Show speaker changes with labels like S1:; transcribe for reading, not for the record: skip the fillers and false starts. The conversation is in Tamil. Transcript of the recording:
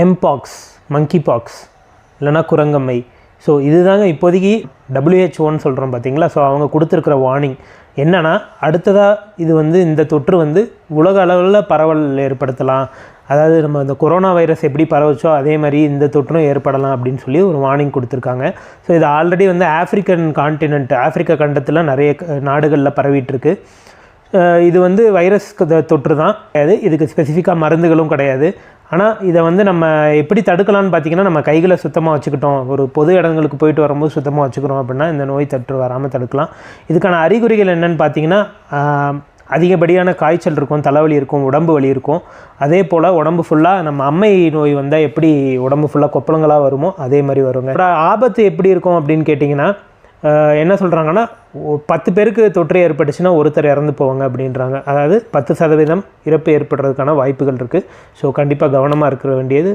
S1: எம்பாக்ஸ், மங்கி பாக்ஸ் இல்லைனா குரங்கம்மை. ஸோ இதுதாங்க இப்போதைக்கு WHO சொல்கிறோம் பார்த்தீங்களா. ஸோ அவங்க கொடுத்துருக்குற வார்னிங் என்னென்னா, அடுத்ததாக இது இந்த தொற்று உலக அளவில் பரவல் ஏற்படுத்தலாம். அதாவது நம்ம இந்த கொரோனா வைரஸ் எப்படி பரவச்சோ அதே மாதிரி இந்த தொற்றும் ஏற்படலாம் அப்படின்னு சொல்லி ஒரு வார்னிங் கொடுத்துருக்காங்க. ஸோ இது ஆல்ரெடி ஆஃப்ரிக்கா கண்டத்தில் நிறைய நாடுகளில் பரவிட்டுருக்கு. இது வைரஸ் தொற்று தான், இதுக்கு ஸ்பெசிஃபிக்காக மருந்துகளும் கிடையாது. ஆனால் இதை நம்ம எப்படி தடுக்கலாம்னு பார்த்திங்கன்னா, நம்ம கைகளை சுத்தமாக வச்சுக்கிட்டோம், ஒரு பொது இடங்களுக்கு போயிட்டு வரும்போது சுத்தமாக வச்சுக்கிறோம் அப்படின்னா இந்த நோய் தொற்று வராமல் தடுக்கலாம். இதுக்கான அறிகுறிகள் என்னென்னு பார்த்திங்கன்னா, அதிகப்படியான காய்ச்சல் இருக்கும், தலைவலி இருக்கும், உடம்பு வலி இருக்கும். அதே போல் உடம்பு ஃபுல்லாக நம்ம அம்மை நோய் வந்தால் எப்படி உடம்பு ஃபுல்லாக கொப்பளங்களாக வருமோ அதே மாதிரி வருங்க. ஆபத்து எப்படி இருக்கும் அப்படின்னு கேட்டிங்கன்னா, என்ன சொல்கிறாங்கன்னா, 10 பேருக்கு தொற்று ஏற்பட்டுச்சுன்னா ஒருத்தர் இறந்து போவாங்க அப்படின்றாங்க. அதாவது 10% இறப்பு ஏற்படுறதுக்கான வாய்ப்புகள் இருக்குது. ஸோ கண்டிப்பாக கவனமாக இருக்க வேண்டியது